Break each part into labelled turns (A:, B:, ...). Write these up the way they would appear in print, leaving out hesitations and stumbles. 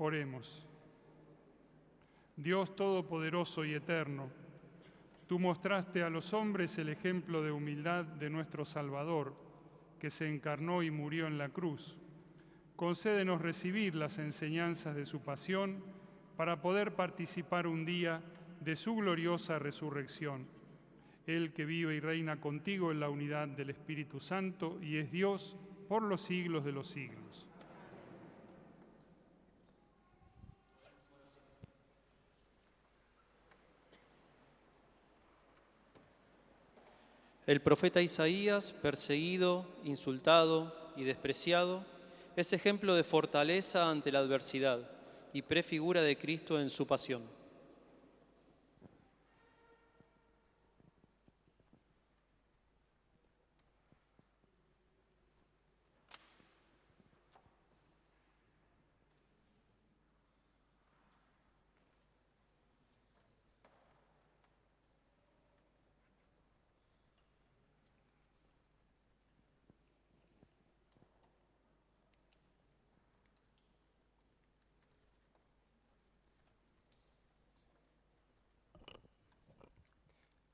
A: Oremos. Dios Todopoderoso y Eterno, tú mostraste a los hombres el ejemplo de humildad de nuestro Salvador, que se encarnó y murió en la cruz. Concédenos recibir las enseñanzas de su pasión para poder participar un día de su gloriosa resurrección. Él que vive y reina contigo en la unidad del Espíritu Santo y es Dios por los siglos de los siglos.
B: El profeta Isaías, perseguido, insultado y despreciado, es ejemplo de fortaleza ante la adversidad y prefigura de Cristo en su pasión.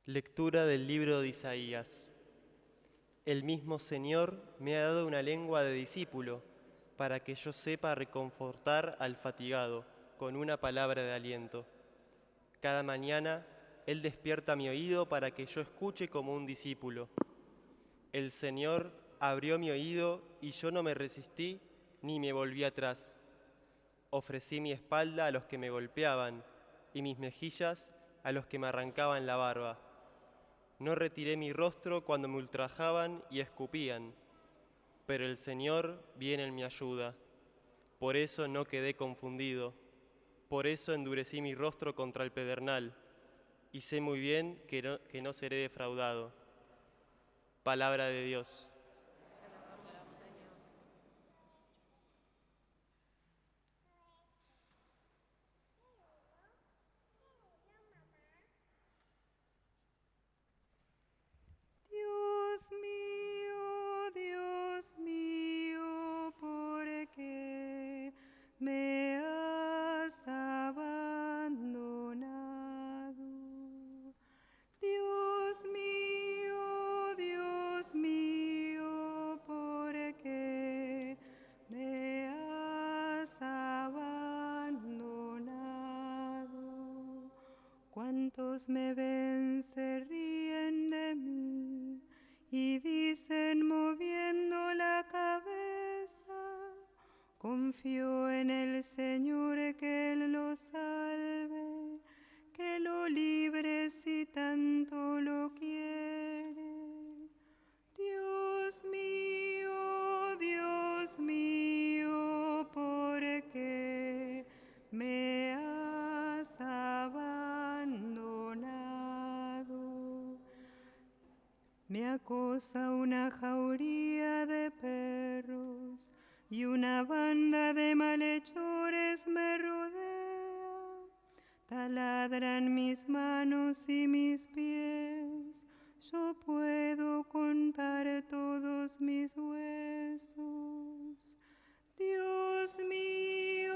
C: Lectura del libro de Isaías. El mismo Señor me ha dado una lengua de discípulo, para que yo sepa reconfortar al fatigado con una palabra de aliento. Cada mañana Él despierta mi oído para que yo escuche como un discípulo. El Señor abrió mi oído y yo no me resistí ni me volví atrás. Ofrecí mi espalda a los que me golpeaban y mis mejillas a los que me arrancaban la barba. No retiré mi rostro cuando me ultrajaban y escupían, pero el Señor viene en mi ayuda. Por eso no quedé confundido, por eso endurecí mi rostro contra el pedernal, y sé muy bien que no seré defraudado. Palabra de Dios.
D: Dios mío, ¿por qué me has abandonado? Dios mío, ¿por qué me has abandonado? ¿Cuántos me ven se ríen de mí y dicen moviendo la cabeza? Confío en el Señor que Él lo salve, que lo libre si tanto lo quiere. Dios mío, ¿por qué me has abandonado? Me acosa una jauría de perros y una banda de malhechores me rodea. Taladran mis manos y mis pies, yo puedo contar todos mis huesos. Dios mío,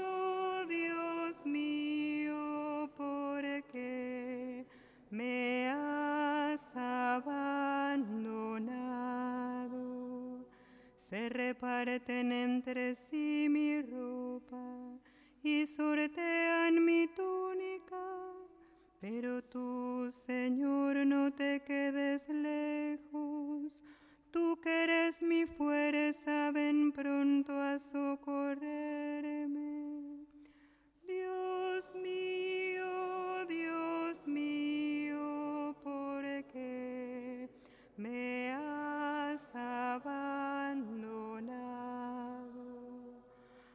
D: ¿por qué me has abandonado? Se reparten entre sí mi ropa y sortean mi túnica, pero tú, Señor, no te quedes lejos. Tú que eres mi fuerza, ven pronto a socorrerme. Dios mío, ¿por qué me has abandonado?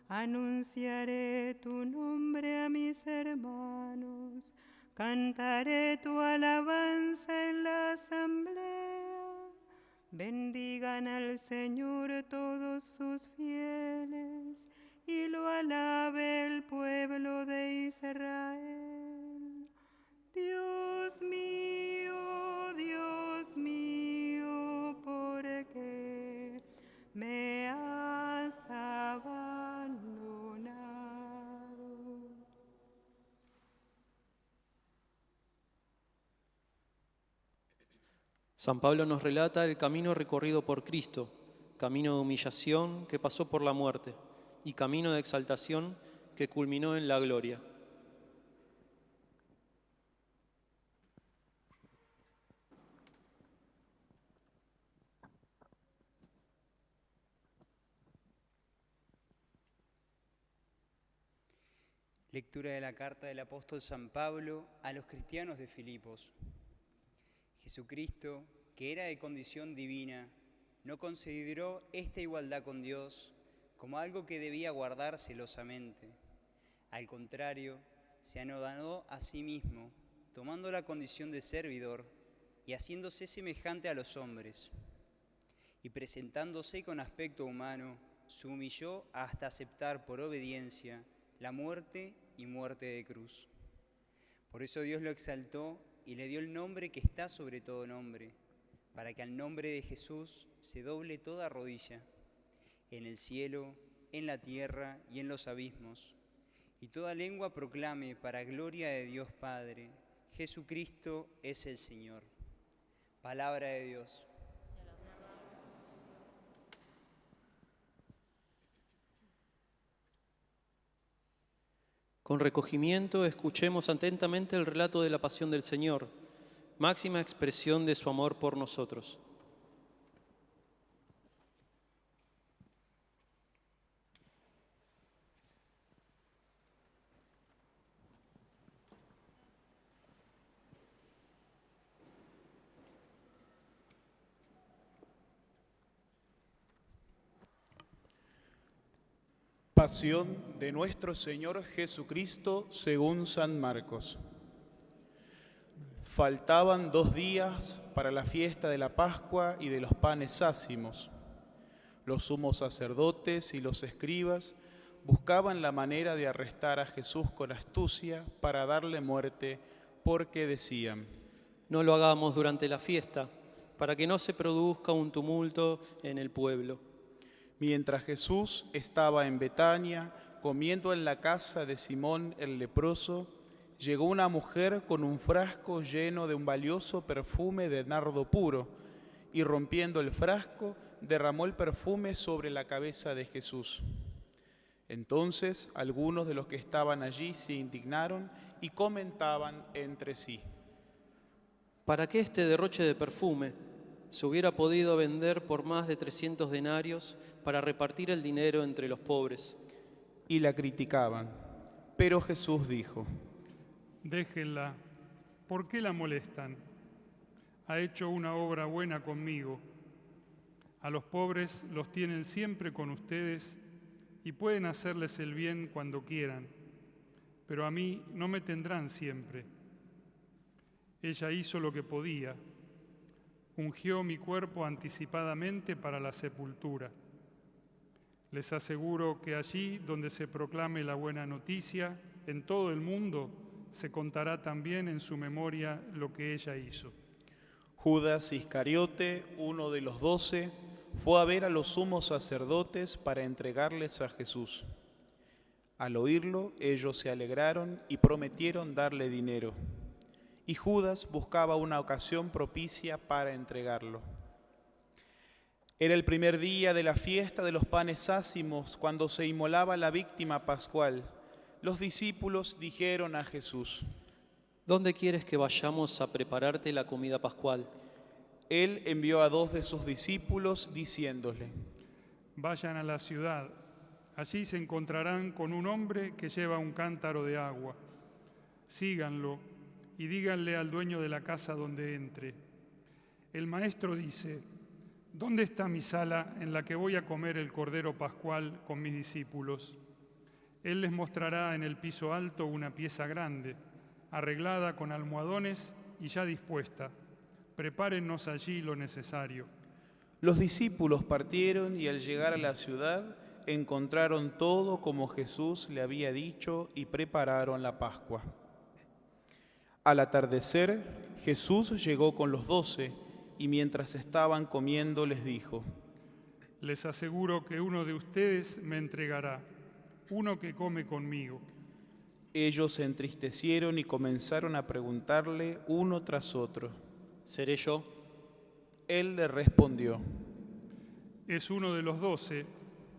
D: Anunciaré tu nombre a mis hermanos, cantaré tu alabanza en la asamblea. Bendigan al Señor todos sus fieles y lo alabe el pueblo de Israel. Dios mío, ¿por qué me has abandonado?
B: San Pablo nos relata el camino recorrido por Cristo, camino de humillación que pasó por la muerte y camino de exaltación que culminó en la gloria.
E: Lectura de la carta del apóstol San Pablo a los cristianos de Filipos. Jesucristo, que era de condición divina, no consideró esta igualdad con Dios como algo que debía guardar celosamente. Al contrario, se anodó a sí mismo, tomando la condición de servidor y haciéndose semejante a los hombres. Y presentándose con aspecto humano, se humilló hasta aceptar por obediencia la muerte y muerte de cruz. Por eso Dios lo exaltó y le dio el nombre que está sobre todo nombre, para que al nombre de Jesús se doble toda rodilla, en el cielo, en la tierra y en los abismos, y toda lengua proclame para gloria de Dios Padre, Jesucristo es el Señor. Palabra de Dios.
B: Con recogimiento escuchemos atentamente el relato de la pasión del Señor, máxima expresión de su amor por nosotros.
F: Pasión de nuestro Señor Jesucristo según San Marcos. Faltaban 2 días para la fiesta de la Pascua y de los panes ácimos. Los sumos sacerdotes y los escribas buscaban la manera de arrestar a Jesús con astucia para darle muerte, porque decían:
B: No lo hagamos durante la fiesta, para que no se produzca un tumulto en el pueblo.
F: Mientras Jesús estaba en Betania, comiendo en la casa de Simón el leproso, llegó una mujer con un frasco lleno de un valioso perfume de nardo puro, y rompiendo el frasco, derramó el perfume sobre la cabeza de Jesús. Entonces algunos de los que estaban allí se indignaron y comentaban entre sí:
B: ¿Para qué este derroche de perfume? Se hubiera podido vender por más de 300 denarios para repartir el dinero entre los pobres.
F: Y la criticaban. Pero Jesús dijo:
A: Déjenla, ¿por qué la molestan? Ha hecho una obra buena conmigo. A los pobres los tienen siempre con ustedes y pueden hacerles el bien cuando quieran, pero a mí no me tendrán siempre. Ella hizo lo que podía. Ungió mi cuerpo anticipadamente para la sepultura. Les aseguro que allí donde se proclame la buena noticia, en todo el mundo, se contará también en su memoria lo que ella hizo.
F: Judas Iscariote, uno de los 12, fue a ver a los sumos sacerdotes para entregarles a Jesús. Al oírlo, ellos se alegraron y prometieron darle dinero. Y Judas buscaba una ocasión propicia para entregarlo. Era el primer día de la fiesta de los panes ácimos, cuando se inmolaba la víctima pascual. Los discípulos dijeron a Jesús:
B: ¿Dónde quieres que vayamos a prepararte la comida pascual?
F: Él envió a 2 de sus discípulos diciéndole:
A: Vayan a la ciudad, allí se encontrarán con un hombre que lleva un cántaro de agua. Síganlo y díganle al dueño de la casa donde entre: El maestro dice, ¿dónde está mi sala en la que voy a comer el cordero pascual con mis discípulos? Él les mostrará en el piso alto una pieza grande, arreglada con almohadones y ya dispuesta. Prepárennos allí lo necesario.
F: Los discípulos partieron y al llegar a la ciudad encontraron todo como Jesús le había dicho y prepararon la Pascua. Al atardecer, Jesús llegó con los 12 y mientras estaban comiendo les dijo:
A: Les aseguro que uno de ustedes me entregará, uno que come conmigo.
F: Ellos se entristecieron y comenzaron a preguntarle uno tras otro:
B: ¿Seré yo?
F: Él le respondió:
A: Es uno de los 12,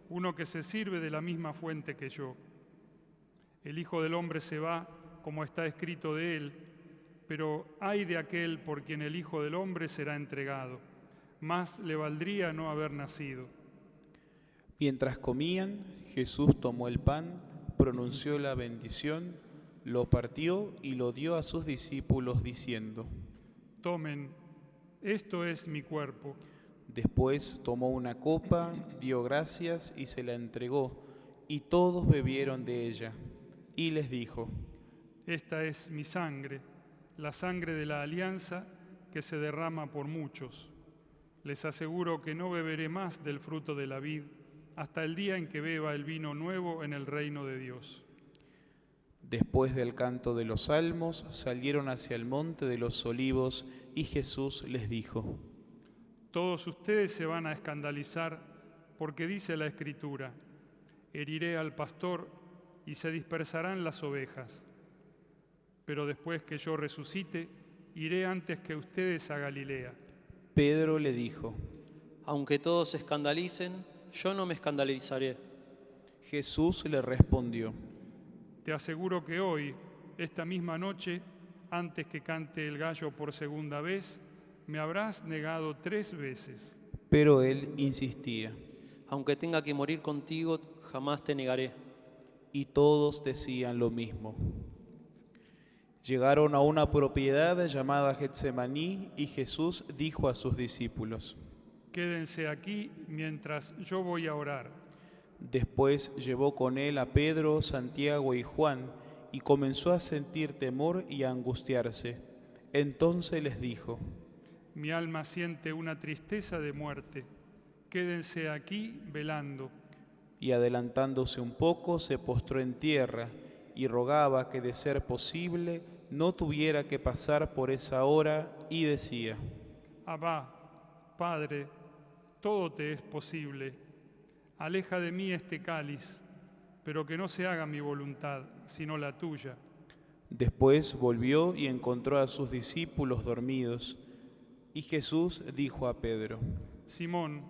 A: uno que se sirve de la misma fuente que yo. El Hijo del Hombre se va, como está escrito de él, pero ay de aquel por quien el Hijo del Hombre será entregado. Más le valdría no haber nacido.
F: Mientras comían, Jesús tomó el pan, pronunció la bendición, lo partió y lo dio a sus discípulos diciendo:
A: Tomen, esto es mi cuerpo.
F: Después tomó una copa, dio gracias y se la entregó, y todos bebieron de ella. Y les dijo:
A: Esta es mi sangre, la sangre de la alianza que se derrama por muchos. Les aseguro que no beberé más del fruto de la vid hasta el día en que beba el vino nuevo en el reino de Dios.
F: Después del canto de los salmos, salieron hacia el monte de los olivos, y Jesús les dijo:
A: Todos ustedes se van a escandalizar porque dice la Escritura: heriré al pastor y se dispersarán las ovejas. Pero después que yo resucite, iré antes que ustedes a Galilea.
F: Pedro le dijo:
B: Aunque todos se escandalicen, yo no me escandalizaré.
F: Jesús le respondió:
A: Te aseguro que hoy, esta misma noche, antes que cante el gallo por segunda vez, me habrás negado 3 veces.
F: Pero él insistía.
B: Aunque tenga que morir contigo, jamás te negaré.
F: Y todos decían lo mismo. Llegaron a una propiedad llamada Getsemaní, y Jesús dijo a sus discípulos:
A: Quédense aquí mientras yo voy a orar.
F: Después llevó con él a Pedro, Santiago y Juan, y comenzó a sentir temor y a angustiarse. Entonces les dijo:
A: Mi alma siente una tristeza de muerte. Quédense aquí velando.
F: Y adelantándose un poco, se postró en tierra y rogaba que, de ser posible, no tuviera que pasar por esa hora, y decía:
A: Abba, Padre, todo te es posible. Aleja de mí este cáliz, pero que no se haga mi voluntad, sino la tuya.
F: Después volvió y encontró a sus discípulos dormidos. Y Jesús dijo a Pedro:
A: Simón,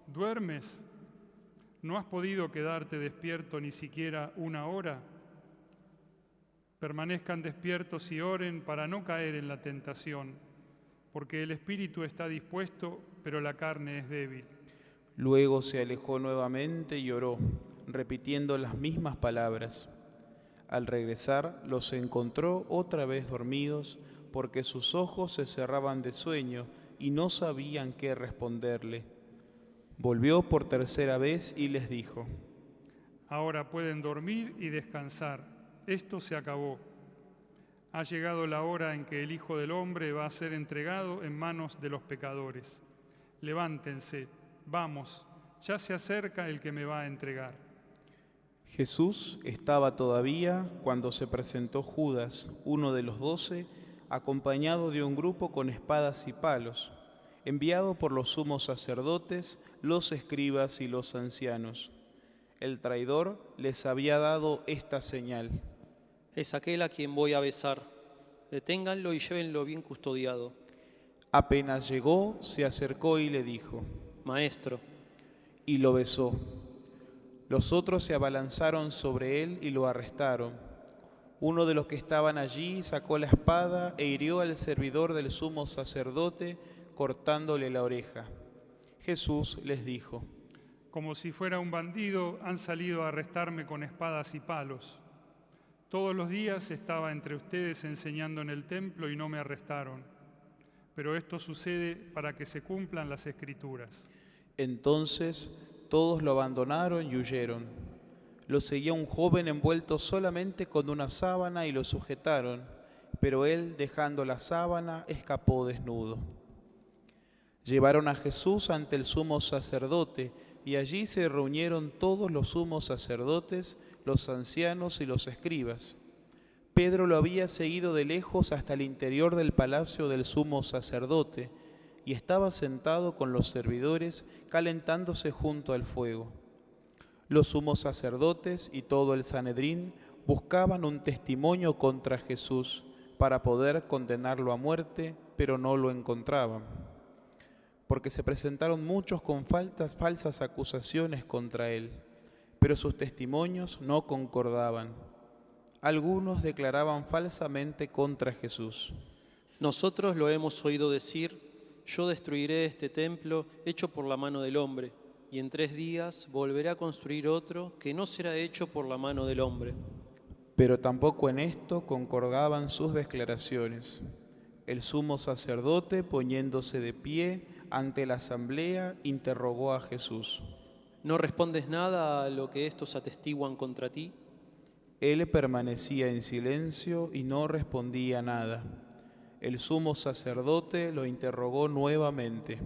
A: ¿duermes? ¿No has podido quedarte despierto ni siquiera 1 hora? Permanezcan despiertos y oren para no caer en la tentación, porque el espíritu está dispuesto, pero la carne es débil.
F: Luego se alejó nuevamente y oró, repitiendo las mismas palabras. Al regresar, los encontró otra vez dormidos, porque sus ojos se cerraban de sueño y no sabían qué responderle. Volvió por 3ª vez y les dijo:
A: Ahora pueden dormir y descansar. Esto se acabó. Ha llegado la hora en que el Hijo del Hombre va a ser entregado en manos de los pecadores. Levántense, vamos, ya se acerca el que me va a entregar.
F: Jesús estaba todavía cuando se presentó Judas, uno de los 12, acompañado de un grupo con espadas y palos, enviado por los sumos sacerdotes, los escribas y los ancianos. El traidor les había dado esta señal:
B: Es aquel a quien voy a besar. Deténganlo y llévenlo bien custodiado.
F: Apenas llegó, se acercó y le dijo:
B: Maestro.
F: Y lo besó. Los otros se abalanzaron sobre él y lo arrestaron. Uno de los que estaban allí sacó la espada e hirió al servidor del sumo sacerdote, cortándole la oreja. Jesús les dijo:
A: Como si fuera un bandido, han salido a arrestarme con espadas y palos. Todos los días estaba entre ustedes enseñando en el templo y no me arrestaron. Pero esto sucede para que se cumplan las Escrituras.
F: Entonces todos lo abandonaron y huyeron. Lo seguía un joven envuelto solamente con una sábana y lo sujetaron, pero él, dejando la sábana, escapó desnudo. Llevaron a Jesús ante el sumo sacerdote, y allí se reunieron todos los sumos sacerdotes, los ancianos y los escribas. Pedro lo había seguido de lejos hasta el interior del palacio del sumo sacerdote, y estaba sentado con los servidores calentándose junto al fuego. Los sumos sacerdotes y todo el Sanedrín buscaban un testimonio contra Jesús para poder condenarlo a muerte, pero no lo encontraban. porque se presentaron muchos con falsas acusaciones contra él, pero sus testimonios no concordaban. Algunos declaraban falsamente contra Jesús.
B: Nosotros lo hemos oído decir: yo destruiré este templo hecho por la mano del hombre, y en 3 días volveré a construir otro que no será hecho por la mano del hombre.
F: Pero tampoco en esto concordaban sus declaraciones. El sumo sacerdote, poniéndose de pie ante la asamblea, interrogó a Jesús.
B: ¿No respondes nada a lo que estos atestiguan contra ti?
F: Él permanecía en silencio y no respondía nada. El sumo sacerdote lo interrogó nuevamente.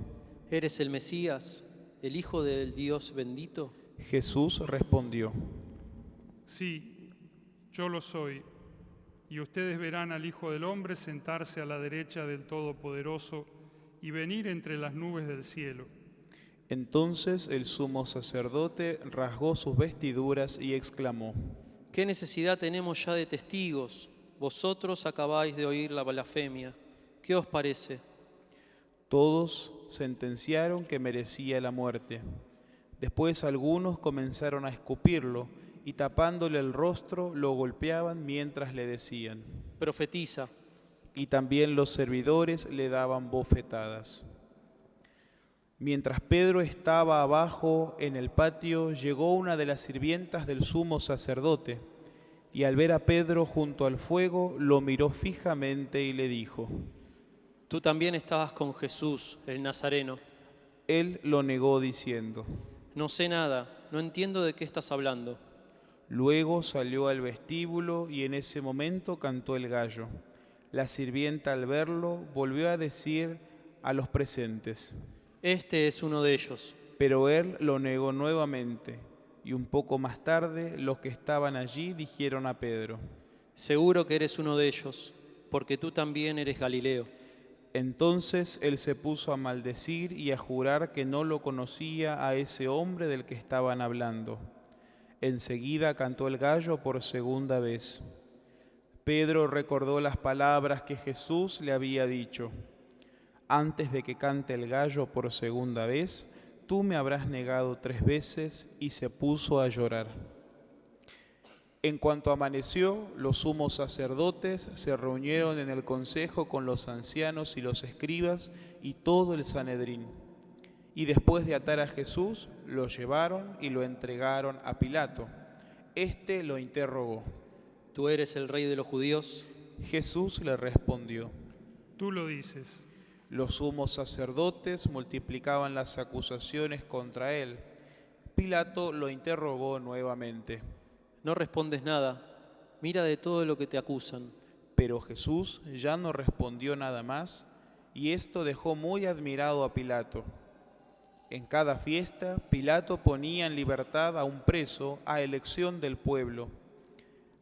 B: ¿Eres el Mesías, el Hijo del Dios bendito?
F: Jesús respondió:
A: Sí, yo lo soy, y ustedes verán al Hijo del Hombre sentarse a la derecha del Todopoderoso y venir entre las nubes del cielo.
F: Entonces el sumo sacerdote rasgó sus vestiduras y exclamó:
B: ¿Qué necesidad tenemos ya de testigos? Vosotros acabáis de oír la blasfemia. ¿Qué os parece?
F: Todos sentenciaron que merecía la muerte. Después algunos comenzaron a escupirlo y tapándole el rostro lo golpeaban mientras le decían.
B: Profetiza.
F: Y también los servidores le daban bofetadas. Mientras Pedro estaba abajo en el patio, llegó una de las sirvientas del sumo sacerdote, y al ver a Pedro junto al fuego, lo miró fijamente y le dijo:
B: Tú también estabas con Jesús, el Nazareno.
F: Él lo negó diciendo:
B: No sé nada, no entiendo de qué estás hablando.
F: Luego salió al vestíbulo y en ese momento cantó el gallo. La sirvienta, al verlo, volvió a decir a los presentes:
B: Este es uno de ellos.
F: Pero él lo negó nuevamente, y un poco más tarde los que estaban allí dijeron a Pedro:
B: Seguro que eres uno de ellos, porque tú también eres Galileo.
F: Entonces él se puso a maldecir y a jurar que no lo conocía a ese hombre del que estaban hablando. Enseguida cantó el gallo por segunda vez. Pedro recordó las palabras que Jesús le había dicho: Antes de que cante el gallo por segunda vez, tú me habrás negado 3 veces, y se puso a llorar. En cuanto amaneció, los sumos sacerdotes se reunieron en el consejo con los ancianos y los escribas y todo el Sanedrín. Y después de atar a Jesús, lo llevaron y lo entregaron a Pilato. Este lo interrogó.
B: ¿Tú eres el rey de los judíos?
F: Jesús le respondió:
A: Tú lo dices.
F: Los sumos sacerdotes multiplicaban las acusaciones contra él. Pilato lo interrogó nuevamente.
B: No respondes nada. Mira de todo lo que te acusan.
F: Pero Jesús ya no respondió nada más, y esto dejó muy admirado a Pilato. En cada fiesta, Pilato ponía en libertad a un preso a elección del pueblo.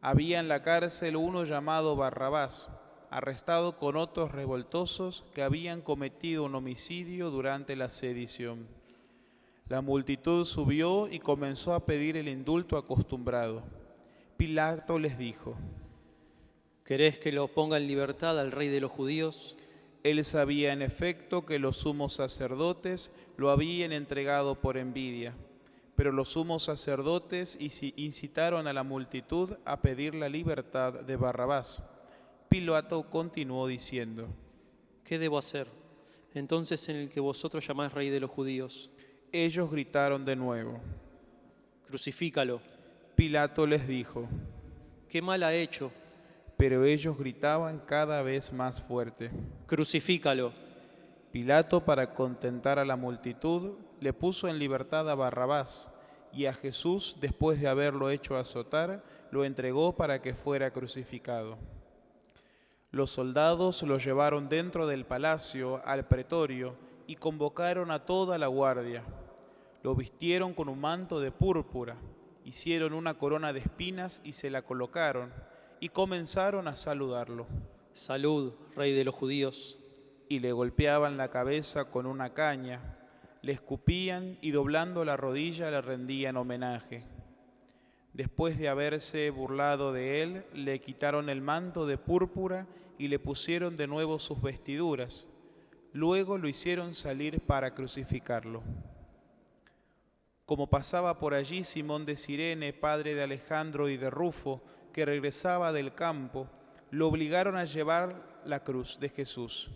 F: Había en la cárcel uno llamado Barrabás, arrestado con otros revoltosos que habían cometido un homicidio durante la sedición. La multitud subió y comenzó a pedir el indulto acostumbrado. Pilato les dijo:
B: ¿Querés que lo ponga en libertad al rey de los judíos?
F: Él sabía en efecto que los sumos sacerdotes lo habían entregado por envidia, pero los sumos sacerdotes incitaron a la multitud a pedir la libertad de Barrabás. Pilato continuó diciendo:
B: ¿Qué debo hacer? Entonces, en el que vosotros llamás rey de los judíos.
F: Ellos gritaron de nuevo.
B: Crucifícalo.
F: Pilato les dijo:
B: ¿Qué mal ha hecho?
F: Pero ellos gritaban cada vez más fuerte.
B: Crucifícalo.
F: Pilato, para contentar a la multitud, le puso en libertad a Barrabás, y a Jesús, después de haberlo hecho azotar, lo entregó para que fuera crucificado. Los soldados lo llevaron dentro del palacio al pretorio y convocaron a toda la guardia. Lo vistieron con un manto de púrpura, hicieron una corona de espinas y se la colocaron, y comenzaron a saludarlo.
B: Salud, rey de los judíos.
F: Y le golpeaban la cabeza con una caña, le escupían y doblando la rodilla le rendían homenaje. Después de haberse burlado de él, le quitaron el manto de púrpura y le pusieron de nuevo sus vestiduras. Luego lo hicieron salir para crucificarlo. Como pasaba por allí Simón de Cirene, padre de Alejandro y de Rufo, que regresaba del campo, lo obligaron a llevar la cruz de Jesús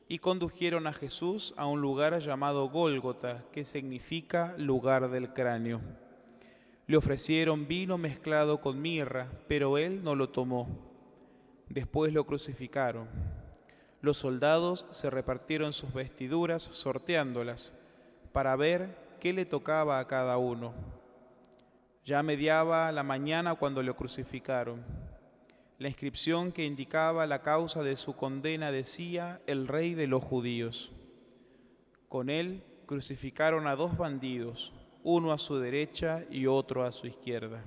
F: y condujeron a Jesús a un lugar llamado Gólgota, que significa lugar del cráneo. Le ofrecieron vino mezclado con mirra, pero él no lo tomó. Después lo crucificaron. Los soldados se repartieron sus vestiduras sorteándolas para ver qué le tocaba a cada uno. Ya mediaba la mañana cuando lo crucificaron. La inscripción que indicaba la causa de su condena decía: el Rey de los Judíos. Con él crucificaron a 2 bandidos, uno a su derecha y otro a su izquierda.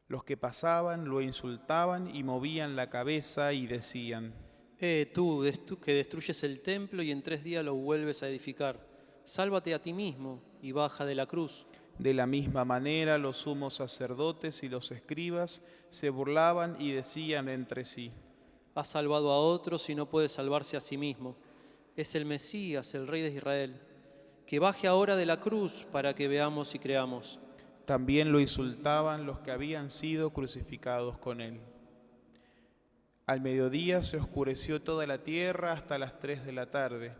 F: Los que pasaban lo insultaban y movían la cabeza y decían:
B: Tú que destruyes el templo y en 3 días lo vuelves a edificar, sálvate a ti mismo y baja de la cruz.
F: De la misma manera los sumos sacerdotes y los escribas se burlaban y decían entre sí:
B: Ha salvado a otros y no puede salvarse a sí mismo. Es el Mesías, el Rey de Israel. Que baje ahora de la cruz para que veamos y creamos.
F: También lo insultaban los que habían sido crucificados con él. Al mediodía se oscureció toda la tierra hasta las 3 de la tarde,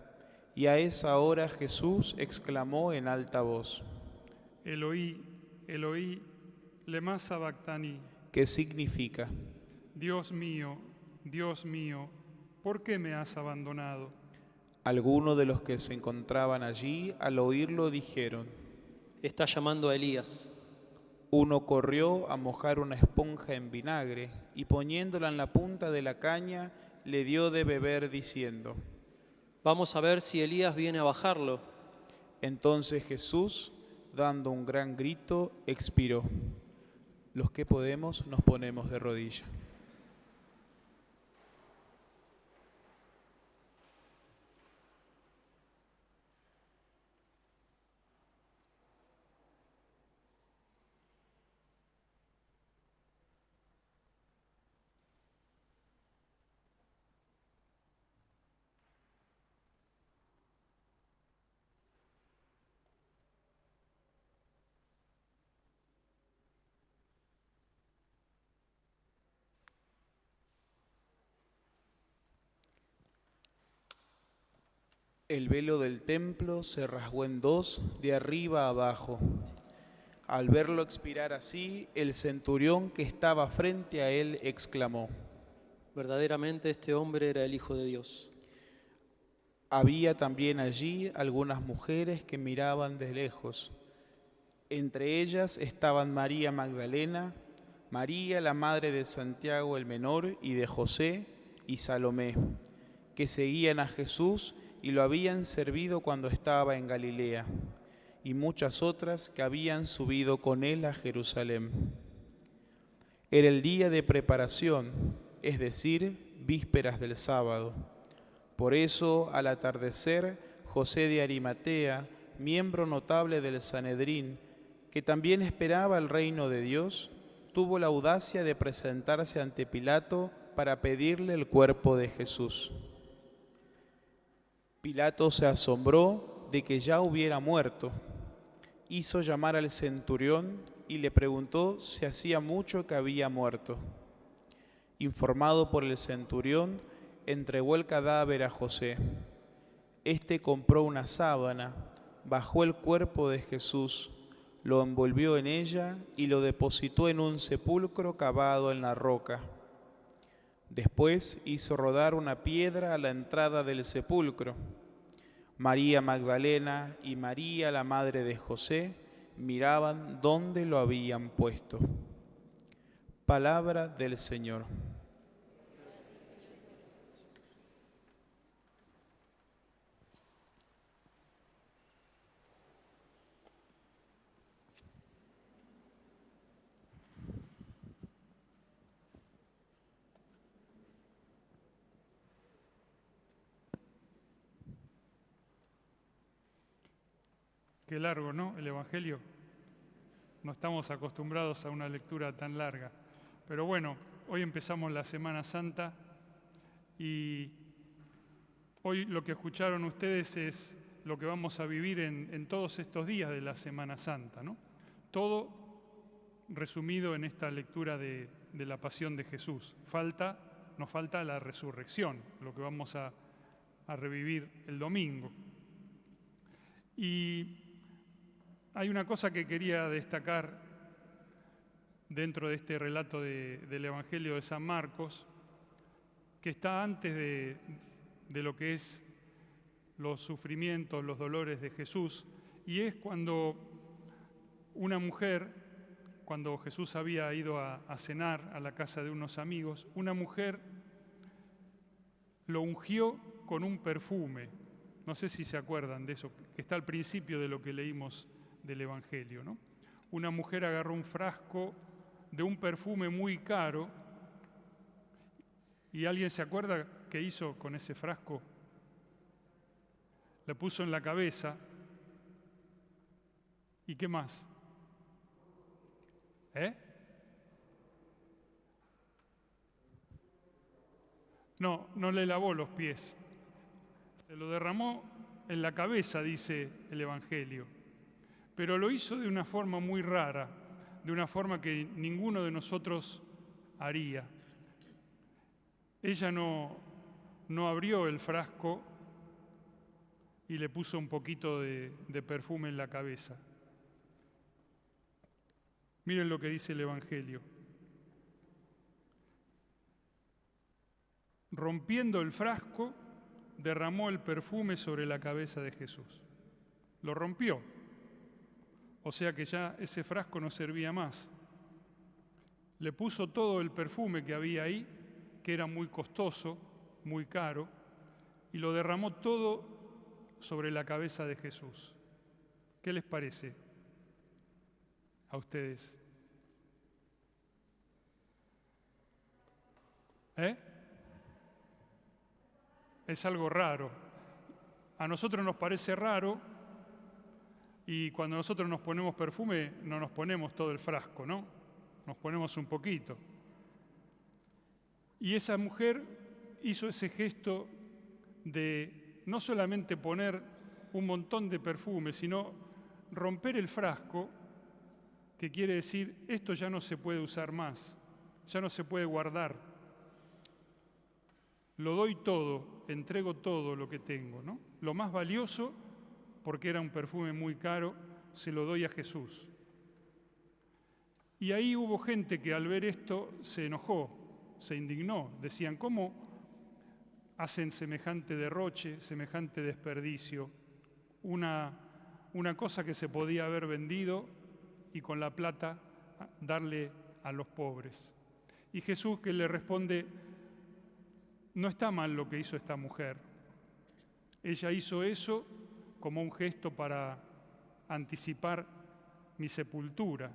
F: y a esa hora Jesús exclamó en alta voz:
A: Eloí, Eloí, lema sabactani.
F: ¿Qué significa?
A: Dios mío, ¿por qué me has abandonado?
F: Algunos de los que se encontraban allí al oírlo dijeron:
B: Está llamando a Elías.
F: Uno corrió a mojar una esponja en vinagre y poniéndola en la punta de la caña le dio de beber diciendo:
B: Vamos a ver si Elías viene a bajarlo.
F: Entonces Jesús, dando un gran grito, expiró. Los que podemos nos ponemos de rodillas. El velo del templo se rasgó en 2, de arriba a abajo. Al verlo expirar así, el centurión que estaba frente a él exclamó:
B: Verdaderamente este hombre era el Hijo de Dios.
F: Había también allí algunas mujeres que miraban de lejos. Entre ellas estaban María Magdalena, María la madre de Santiago el menor y de José, y Salomé, que seguían a Jesús y lo habían servido cuando estaba en Galilea, y muchas otras que habían subido con él a Jerusalén. Era el día de preparación, es decir, vísperas del sábado. Por eso, al atardecer, José de Arimatea, miembro notable del Sanedrín, que también esperaba el reino de Dios, tuvo la audacia de presentarse ante Pilato para pedirle el cuerpo de Jesús. Pilato se asombró de que ya hubiera muerto. Hizo llamar al centurión y le preguntó si hacía mucho que había muerto. Informado por el centurión, entregó el cadáver a José. Este compró una sábana, bajó el cuerpo de Jesús, lo envolvió en ella y lo depositó en un sepulcro cavado en la roca. Después hizo rodar una piedra a la entrada del sepulcro. María Magdalena y María, la madre de José, miraban dónde lo habían puesto. Palabra del Señor.
A: Qué largo, ¿no? El Evangelio. No estamos acostumbrados a una lectura tan larga. Pero bueno, hoy empezamos la Semana Santa y Hoy lo que escucharon ustedes es lo que vamos a vivir en todos estos días de la Semana Santa, ¿no? Todo resumido en esta lectura de la Pasión de Jesús. Nos falta la resurrección, lo que vamos a revivir el domingo. Y hay una cosa que quería destacar dentro de este relato del Evangelio de San Marcos, que está antes de lo que es los sufrimientos, los dolores de Jesús, y es cuando una mujer, cuando Jesús había ido a cenar a la casa de unos amigos, una mujer lo ungió con un perfume. No sé si se acuerdan de eso, que está al principio de lo que leímos del Evangelio, ¿no? Una mujer agarró un frasco de un perfume muy caro, y ¿alguien se acuerda qué hizo con ese frasco? Le puso en la cabeza. ¿Y qué más? No le lavó los pies. Se lo derramó en la cabeza, dice el Evangelio. Pero lo hizo de una forma muy rara, de una forma que ninguno de nosotros haría. Ella no abrió el frasco y le puso un poquito de perfume en la cabeza. Miren lo que dice el Evangelio. Rompiendo el frasco, derramó el perfume sobre la cabeza de Jesús. Lo rompió. O sea que ya ese frasco no servía más. Le puso todo el perfume que había ahí, que era muy costoso, muy caro, y lo derramó todo sobre la cabeza de Jesús. ¿Qué les parece a ustedes? Es algo raro. A nosotros nos parece raro, y cuando nosotros nos ponemos perfume no nos ponemos todo el frasco, ¿no? Nos ponemos un poquito. Y esa mujer hizo ese gesto de no solamente poner un montón de perfume, sino romper el frasco, que quiere decir, esto ya no se puede usar más, ya no se puede guardar. Lo doy todo, entrego todo lo que tengo, ¿no? Lo más valioso, porque era un perfume muy caro, se lo doy a Jesús. Y ahí hubo gente que al ver esto se enojó, se indignó. Decían, ¿cómo hacen semejante derroche, semejante desperdicio? Una cosa que se podía haber vendido y con la plata darle a los pobres. Y Jesús, que le responde, no está mal lo que hizo esta mujer. Ella hizo eso como un gesto para anticipar mi sepultura.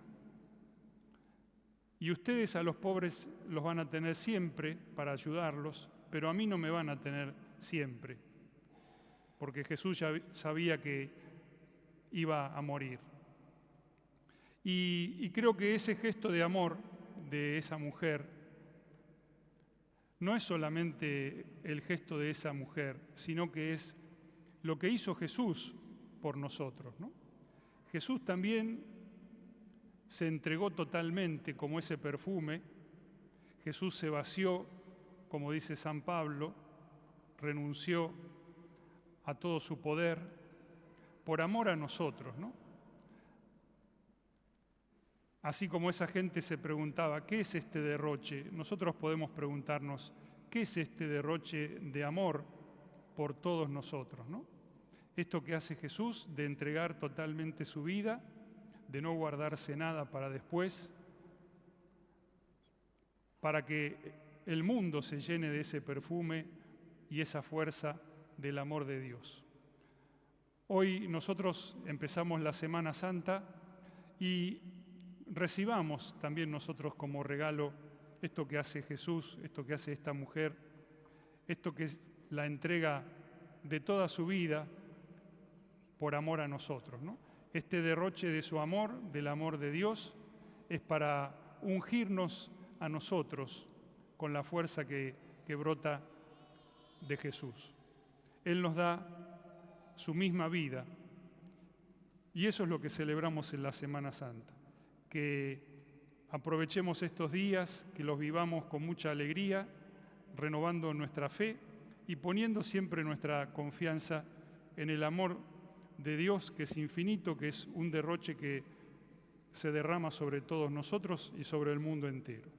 A: Y ustedes a los pobres los van a tener siempre para ayudarlos, pero a mí no me van a tener siempre, porque Jesús ya sabía que iba a morir. Y creo que ese gesto de amor de esa mujer no es solamente el gesto de esa mujer, sino que es lo que hizo Jesús por nosotros, ¿no? Jesús también se entregó totalmente como ese perfume. Jesús se vació, como dice San Pablo, renunció a todo su poder por amor a nosotros, ¿no? Así como esa gente se preguntaba, ¿qué es este derroche? Nosotros podemos preguntarnos, ¿qué es este derroche de amor por todos nosotros, ¿no? Esto que hace Jesús de entregar totalmente su vida, de no guardarse nada para después, para que el mundo se llene de ese perfume y esa fuerza del amor de Dios. Hoy nosotros empezamos la Semana Santa y recibamos también nosotros como regalo esto que hace Jesús, esto que hace esta mujer, esto que es la entrega de toda su vida por amor a nosotros, ¿no? Este derroche de su amor, del amor de Dios, es para ungirnos a nosotros con la fuerza que brota de Jesús. Él nos da su misma vida. Y eso es lo que celebramos en la Semana Santa, que aprovechemos estos días, que los vivamos con mucha alegría, renovando nuestra fe y poniendo siempre nuestra confianza en el amor de Dios, que es infinito, que es un derroche que se derrama sobre todos nosotros y sobre el mundo entero.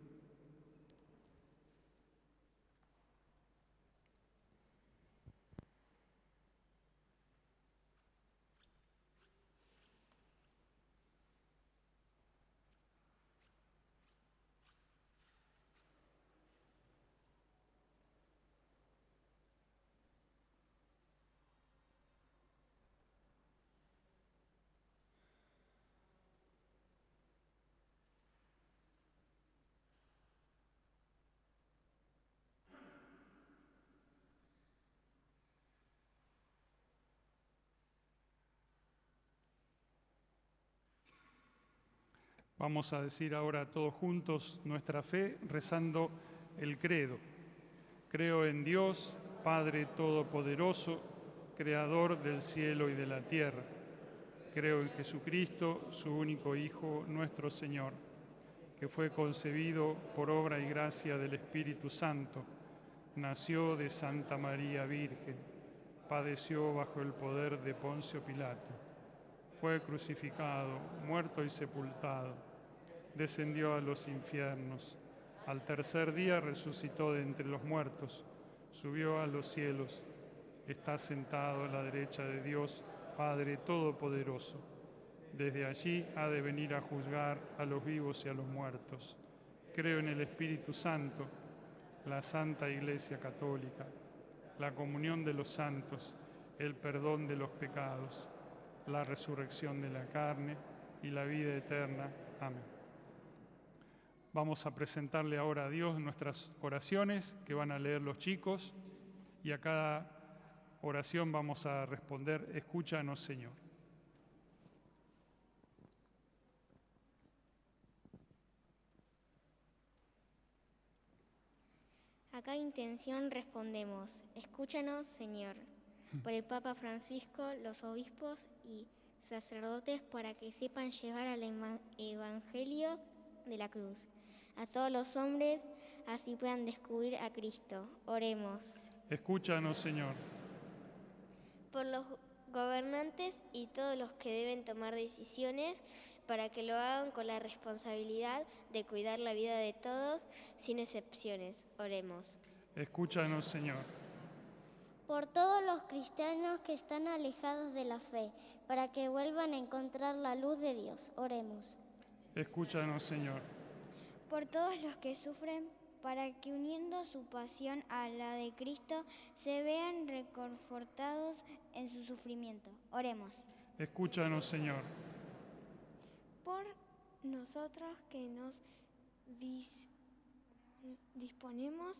A: Vamos a decir ahora todos juntos nuestra fe rezando el credo. Creo en Dios, Padre Todopoderoso, Creador del cielo y de la tierra. Creo en Jesucristo, su único Hijo, nuestro Señor, que fue concebido por obra y gracia del Espíritu Santo. Nació de Santa María Virgen, padeció bajo el poder de Poncio Pilato. Fue crucificado, muerto y sepultado, descendió a los infiernos, al tercer día resucitó de entre los muertos, subió a los cielos, está sentado a la derecha de Dios, Padre Todopoderoso. Desde allí ha de venir a juzgar a los vivos y a los muertos. Creo en el Espíritu Santo, la Santa Iglesia Católica, la comunión de los santos, el perdón de los pecados, la resurrección de la carne y la vida eterna. Amén. Vamos a presentarle ahora a Dios nuestras oraciones que van a leer los chicos y a cada oración vamos a responder: escúchanos, Señor.
G: A cada intención respondemos: escúchanos, Señor. Por el Papa Francisco, los obispos y sacerdotes, para que sepan llevar al Evangelio de la cruz a todos los hombres, así puedan descubrir a Cristo. Oremos.
A: Escúchanos, Señor.
G: Por los gobernantes y todos los que deben tomar decisiones, para que lo hagan con la responsabilidad de cuidar la vida de todos, sin excepciones. Oremos.
A: Escúchanos, Señor.
H: Por todos los cristianos que están alejados de la fe, para que vuelvan a encontrar la luz de Dios. Oremos.
A: Escúchanos, Señor.
I: Por todos los que sufren, para que uniendo su pasión a la de Cristo, se vean reconfortados en su sufrimiento. Oremos.
A: Escúchanos, Señor.
I: Por nosotros que nos disponemos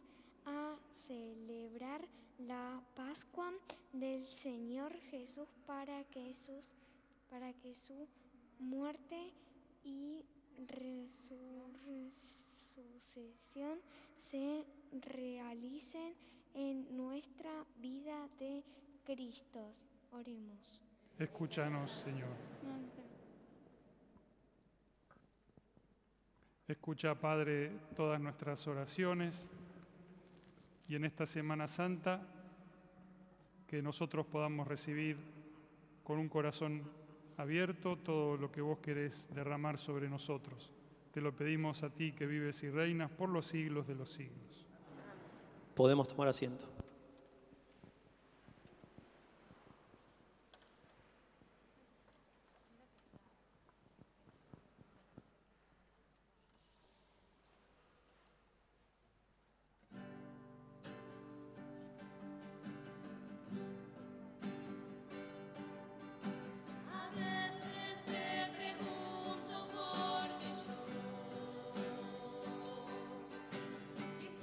I: a celebrar la Pascua del Señor Jesús, para que su muerte y resurrección se realicen en nuestra vida de Cristo. Oremos.
A: Escúchanos, Señor. Escucha, Padre, todas nuestras oraciones y en esta Semana Santa que nosotros podamos recibir con un corazón abierto todo lo que vos querés derramar sobre nosotros. Te lo pedimos a ti que vives y reinas por los siglos de los siglos.
B: Podemos tomar asiento.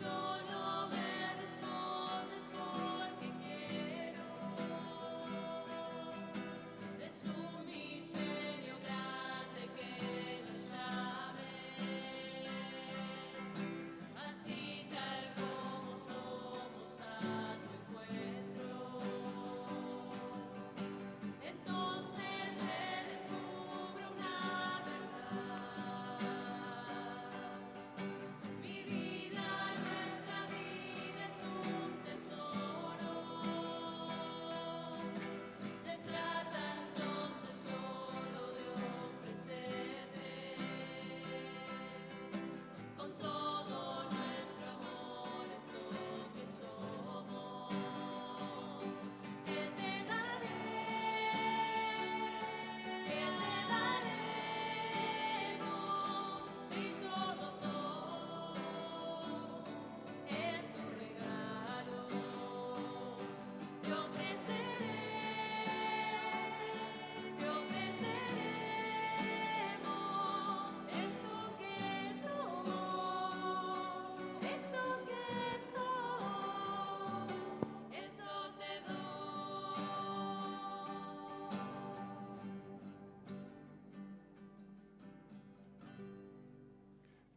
J: Solo me respondes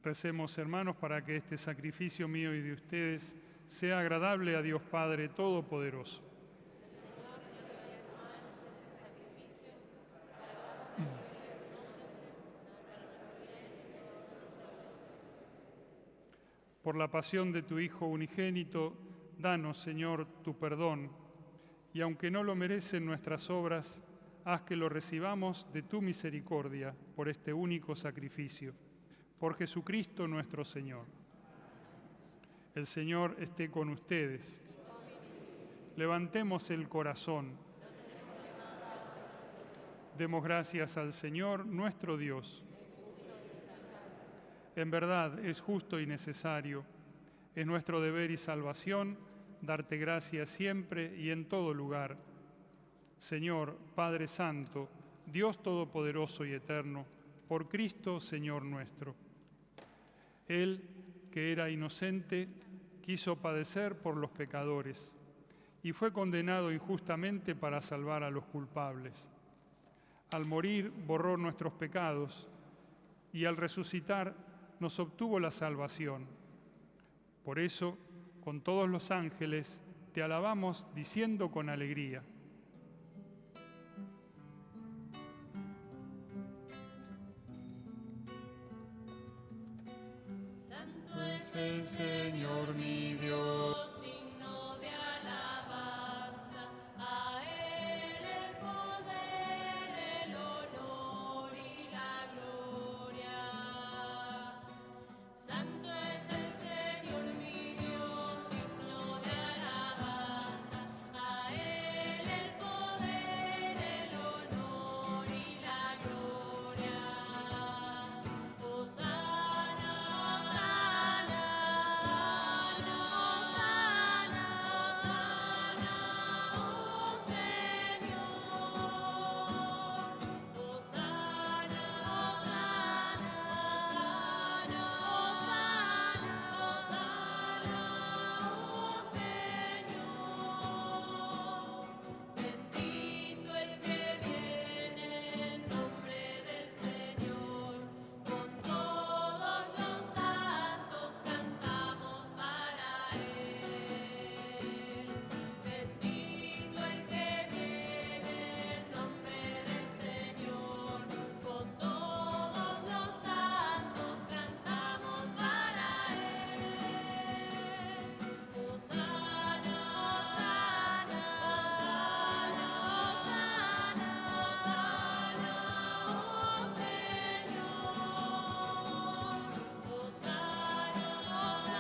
A: Recemos, hermanos, para que este sacrificio mío y de ustedes sea agradable a Dios Padre Todopoderoso. Por la pasión de tu Hijo unigénito, danos, Señor, tu perdón, y aunque no lo merecen nuestras obras, haz que lo recibamos de tu misericordia por este único sacrificio. Por Jesucristo nuestro Señor. El Señor esté con ustedes. Levantemos el corazón. Demos gracias al Señor nuestro Dios. En verdad es justo y necesario, es nuestro deber y salvación darte gracias siempre y en todo lugar. Señor, Padre Santo, Dios Todopoderoso y Eterno, por Cristo, Señor nuestro. Él, que era inocente, quiso padecer por los pecadores y fue condenado injustamente para salvar a los culpables. Al morir borró nuestros pecados y al resucitar nos obtuvo la salvación. Por eso, con todos los ángeles, te alabamos diciendo con alegría:
J: Santo es el Señor mi Dios, digno de alabanza, a Él el poder, el honor y la gloria. Santo es el Señor mi Dios, digno de alabanza, a Él el poder, el honor y la gloria. Hosana, Hosana, Hosana, Hosana, oh Señor. Hosana, Hosana, Bendito el que viene en nombre del Señor, con todos los santos cantamos para Él. Bendito el que viene en nombre del Señor, con todos los santos cantamos para Él. Hosana, Hosana, Hosana, Hosana, oh Señor. Hosana, Hosana,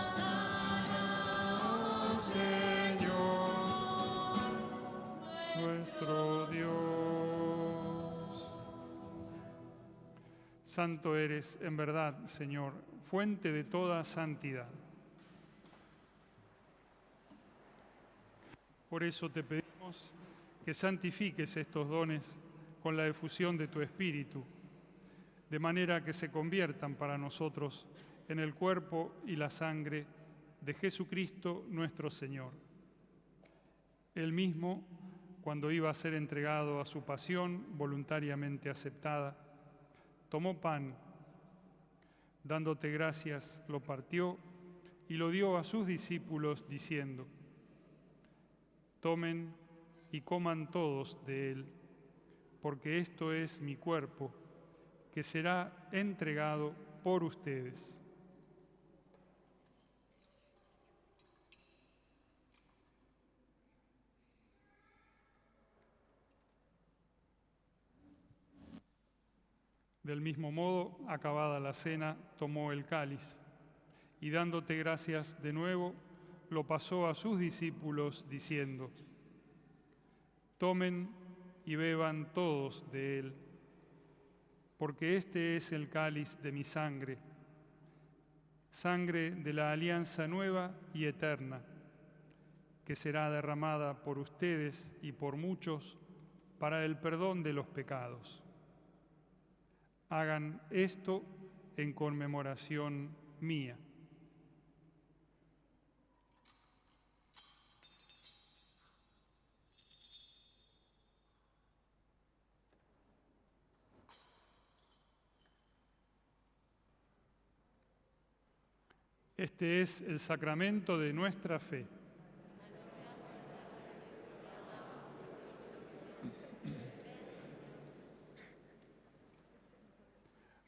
J: Hosana,
A: Señor nuestro Dios. Santo eres, en verdad, Señor, fuente de toda santidad. Por eso te pedimos que santifiques estos dones con la efusión de tu Espíritu, de manera que se conviertan para nosotros en el cuerpo y la sangre de Jesucristo nuestro Señor. Él mismo, cuando iba a ser entregado a su pasión voluntariamente aceptada, tomó pan, dándote gracias, lo partió y lo dio a sus discípulos diciendo: tomen y coman todos de él, porque esto es mi cuerpo, que será entregado por ustedes. Del mismo modo, acabada la cena, tomó el cáliz y dándote gracias de nuevo, lo pasó a sus discípulos diciendo: tomen y beban todos de él, porque este es el cáliz de mi sangre, sangre de la alianza nueva y eterna, que será derramada por ustedes y por muchos para el perdón de los pecados. Hagan esto en conmemoración mía. Este es el sacramento de nuestra fe.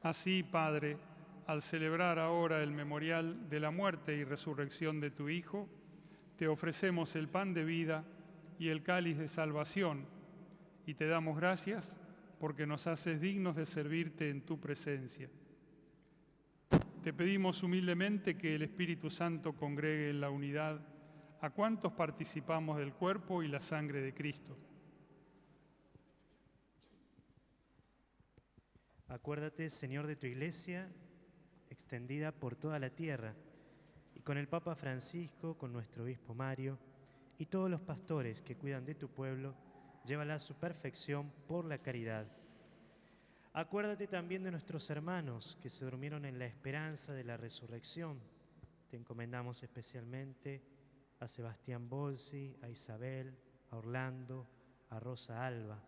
A: Así, Padre, al celebrar ahora el memorial de la muerte y resurrección de tu Hijo, te ofrecemos el pan de vida y el cáliz de salvación, y te damos gracias porque nos haces dignos de servirte en tu presencia. Te pedimos humildemente que el Espíritu Santo congregue en la unidad a cuantos participamos del cuerpo y la sangre de Cristo.
K: Acuérdate, Señor, de tu Iglesia, extendida por toda la tierra, y con el Papa Francisco, con nuestro obispo Mario, y todos los pastores que cuidan de tu pueblo, llévala a su perfección por la caridad. Acuérdate también de nuestros hermanos que se durmieron en la esperanza de la resurrección. Te encomendamos especialmente a Sebastián Bolsi, a Isabel, a Orlando, a Rosa Alba.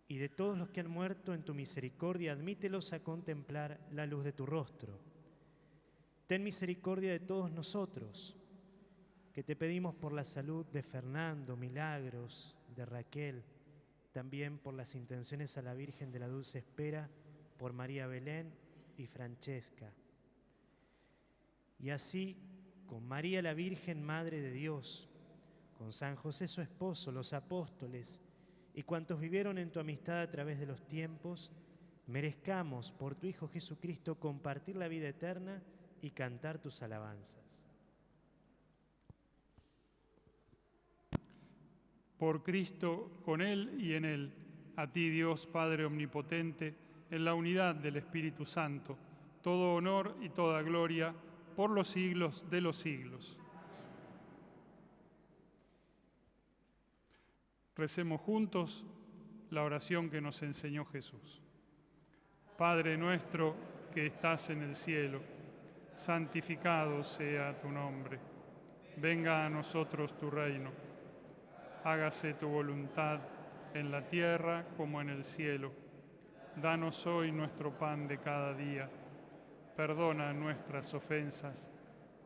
K: Y de todos los que han muerto en tu misericordia, admítelos a contemplar la luz de tu rostro. Ten misericordia de todos nosotros, que te pedimos por la salud de Fernando, Milagros, de Raquel, también por las intenciones a la Virgen de la Dulce Espera, por María Belén y Francesca. Y así, con María la Virgen, Madre de Dios, con San José su esposo, los apóstoles, y cuantos vivieron en tu amistad a través de los tiempos, merezcamos por tu Hijo Jesucristo compartir la vida eterna y cantar tus alabanzas.
A: Por Cristo, con Él y en Él, a ti Dios Padre Omnipotente, en la unidad del Espíritu Santo, todo honor y toda gloria por los siglos de los siglos. Recemos juntos la oración que nos enseñó Jesús. Padre nuestro que estás en el cielo, santificado sea tu nombre. Venga a nosotros tu reino. Hágase tu voluntad en la tierra como en el cielo. Danos hoy nuestro pan de cada día. Perdona nuestras ofensas,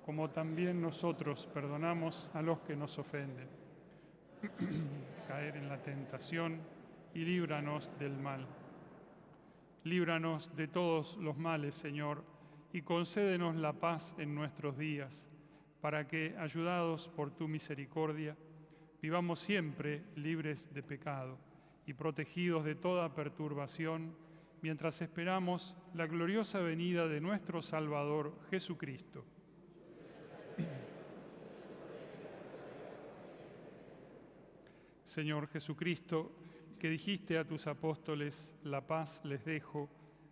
A: como también nosotros perdonamos a los que nos ofenden. Caer en la tentación y líbranos del mal. Líbranos de todos los males, Señor, y concédenos la paz en nuestros días, para que, ayudados por tu misericordia, vivamos siempre libres de pecado y protegidos de toda perturbación, mientras esperamos la gloriosa venida de nuestro Salvador Jesucristo. Señor Jesucristo, que dijiste a tus apóstoles, la paz les dejo,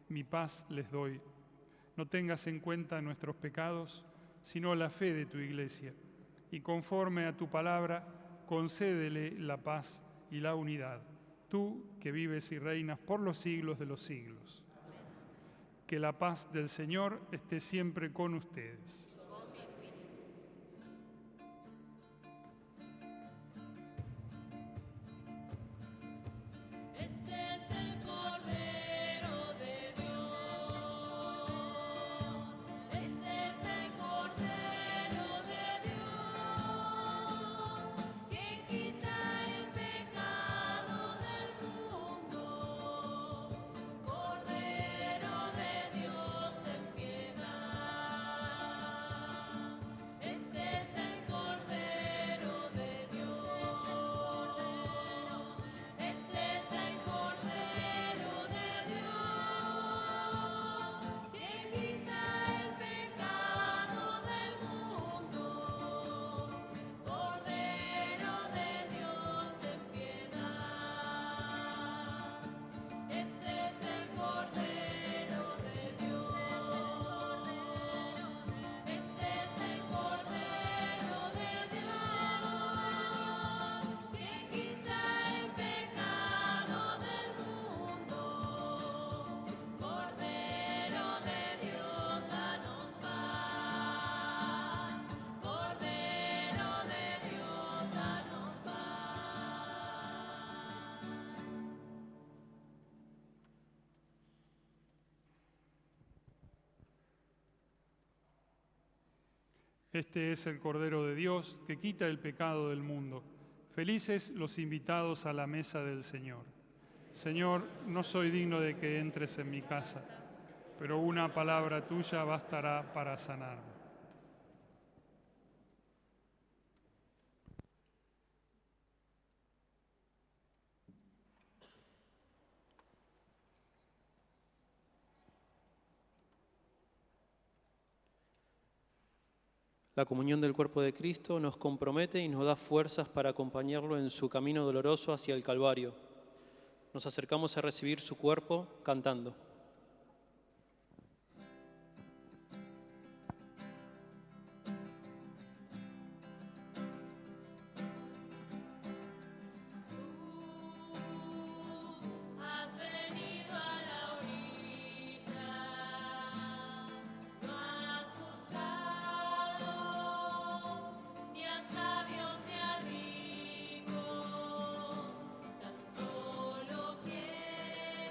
A: mi paz les doy. No tengas en cuenta nuestros pecados, sino la fe de tu Iglesia, y conforme a tu palabra, concédele la paz y la unidad, tú que vives y reinas por los siglos de los siglos. Que la paz del Señor esté siempre con ustedes.
J: Este es el Cordero de Dios. Este es el Cordero de Dios, que quita el pecado del mundo. Cordero de Dios, ten piedad.
A: Este es el Cordero de Dios que quita el pecado del mundo. Felices los invitados a la mesa del Señor. Señor, no soy digno de que entres en mi casa, pero una palabra tuya bastará para sanarme.
B: La comunión del cuerpo de Cristo nos compromete y nos da fuerzas para acompañarlo en su camino doloroso hacia el Calvario. Nos acercamos a recibir su cuerpo cantando.
J: Has venido a la orilla, no has buscado ni a sabios ni a ricos, tan solo quieres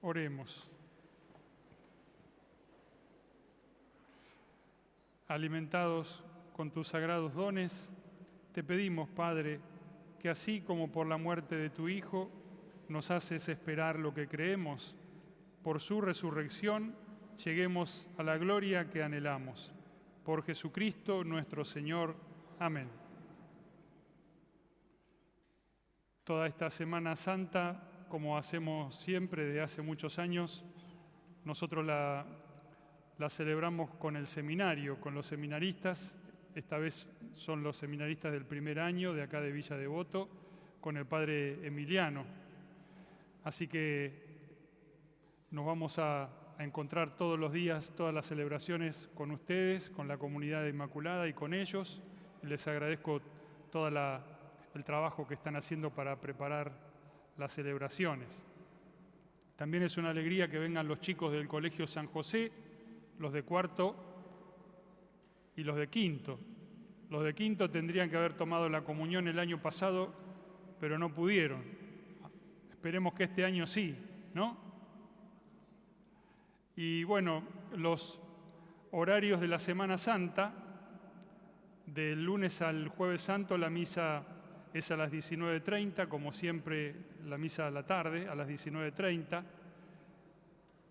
A: Oremos. Alimentados con tus sagrados dones, te pedimos, Padre, que así como por la muerte de tu Hijo nos haces esperar lo que creemos, por su resurrección lleguemos a la gloria que anhelamos. Por Jesucristo nuestro Señor. Amén. Toda esta Semana Santa, como hacemos siempre desde hace muchos años, nosotros la celebramos con el seminario, con los seminaristas. Esta vez son los seminaristas del primer año de acá de Villa Devoto, con el padre Emiliano. Así que nos vamos a encontrar todos los días, todas las celebraciones con ustedes, con la comunidad de Inmaculada y con ellos. Les agradezco todo el trabajo que están haciendo para preparar las celebraciones. También es una alegría que vengan los chicos del Colegio San José, los de cuarto y los de quinto. Los de quinto tendrían que haber tomado la comunión el año pasado, pero no pudieron. Esperemos que este año sí, ¿no? Y bueno, los horarios de la Semana Santa, del lunes al Jueves Santo, la misa es a las 19:30, como siempre la misa a la tarde, a las 19:30.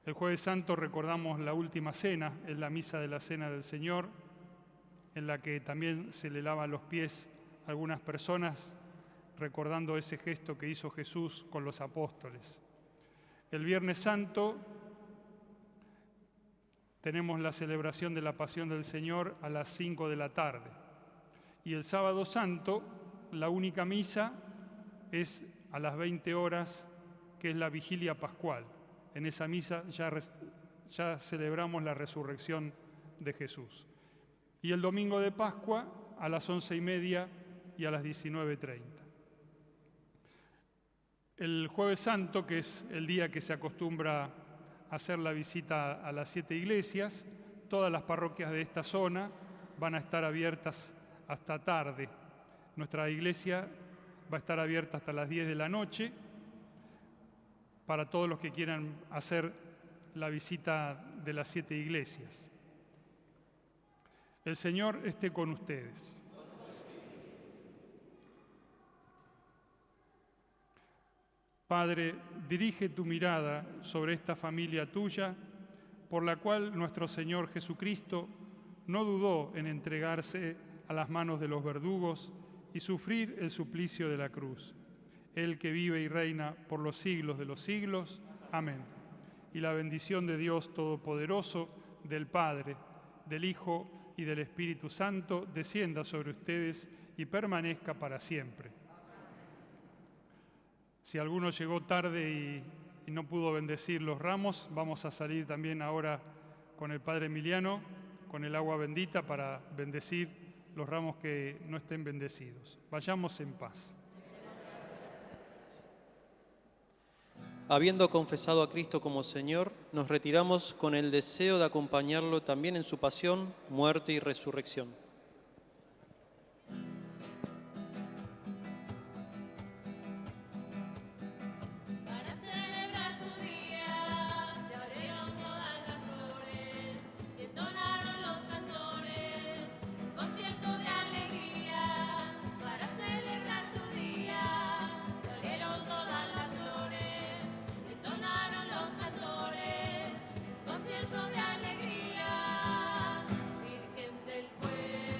A: El Jueves Santo recordamos la última cena, es la misa de la Cena del Señor, en la que también se le lavan los pies a algunas personas, recordando ese gesto que hizo Jesús con los apóstoles. El Viernes Santo tenemos la celebración de la Pasión del Señor a las 5 de la tarde. Y el Sábado Santo, la única misa es a las 20 horas, que es la Vigilia Pascual. En esa misa ya celebramos la resurrección de Jesús. Y el domingo de Pascua a las 11:30 y a las 19:30. El Jueves Santo, que es el día que se acostumbra a hacer la visita a las 7 iglesias, todas las parroquias de esta zona van a estar abiertas hasta tarde. Nuestra iglesia va a estar abierta hasta las 10 de la noche para todos los que quieran hacer la visita de las 7 iglesias. El Señor esté con ustedes. Padre, dirige tu mirada sobre esta familia tuya, por la cual nuestro Señor Jesucristo no dudó en entregarse a las manos de los verdugos y sufrir el suplicio de la cruz. Él que vive y reina por los siglos de los siglos. Amén. Y la bendición de Dios Todopoderoso, del Padre, del Hijo y del Espíritu Santo, descienda sobre ustedes y permanezca para siempre. Si alguno llegó tarde y no pudo bendecir los ramos, vamos a salir también ahora con el Padre Emiliano, con el agua bendita para bendecir los ramos que no estén bendecidos. Vayamos en paz.
B: Habiendo confesado a Cristo como Señor, nos retiramos con el deseo de acompañarlo también en su pasión, muerte y resurrección.
J: Virgen del pueblo.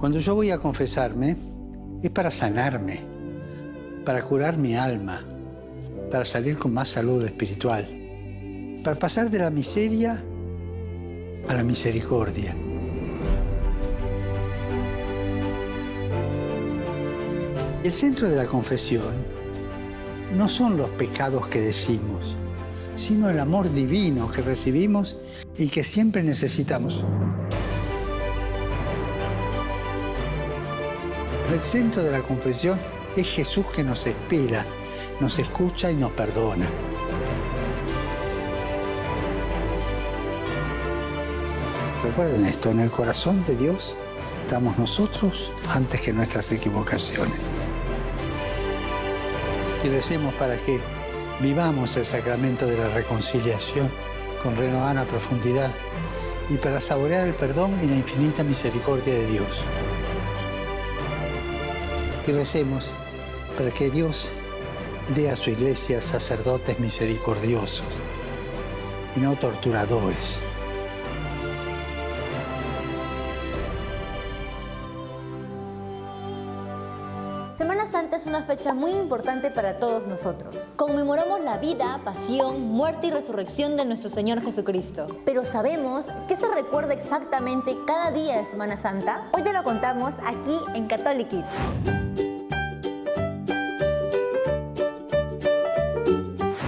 L: Cuando yo voy a confesarme, es para sanarme, para curar mi alma, para salir con más salud espiritual, para pasar de la miseria a la misericordia. El centro de la confesión no son los pecados que decimos, sino el amor divino que recibimos y que siempre necesitamos. El centro de la confesión es Jesús que nos espera, nos escucha y nos perdona. Recuerden esto, en el corazón de Dios estamos nosotros antes que nuestras equivocaciones. Y recemos para que vivamos el sacramento de la reconciliación con renovada profundidad y para saborear el perdón y la infinita misericordia de Dios. Y recemos para que Dios dé a su iglesia sacerdotes misericordiosos y no torturadores.
M: Semana Santa es una fecha muy importante para todos nosotros. Conmemoramos la vida, pasión, muerte y resurrección de nuestro Señor Jesucristo. Pero ¿sabemos qué se recuerda exactamente cada día de Semana Santa? Hoy te lo contamos aquí en Catholic Kids.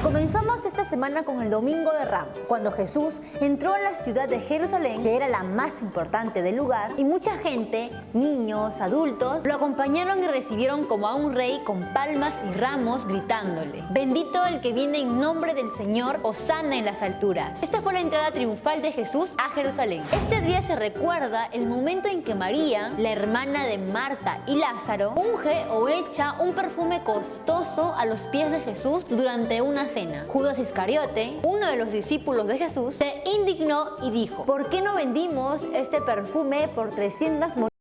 M: Comenzamos esta semana con el Domingo de Ramos, cuando Jesús entró a la ciudad de Jerusalén, que era la más importante del lugar, y mucha gente, niños, adultos, lo acompañaron y recibieron como a un rey con palmas y ramos, gritándole: «Bendito el que viene en nombre del Señor, hosana en las alturas». Esta fue la entrada triunfal de Jesús a Jerusalén. Este día se recuerda el momento en que María, la hermana de Marta y Lázaro, unge o echa un perfume costoso a los pies de Jesús durante una cena. Judas Iscariote, uno de los discípulos de Jesús, se indignó y dijo: «¿Por qué no vendimos este perfume por 300 monedas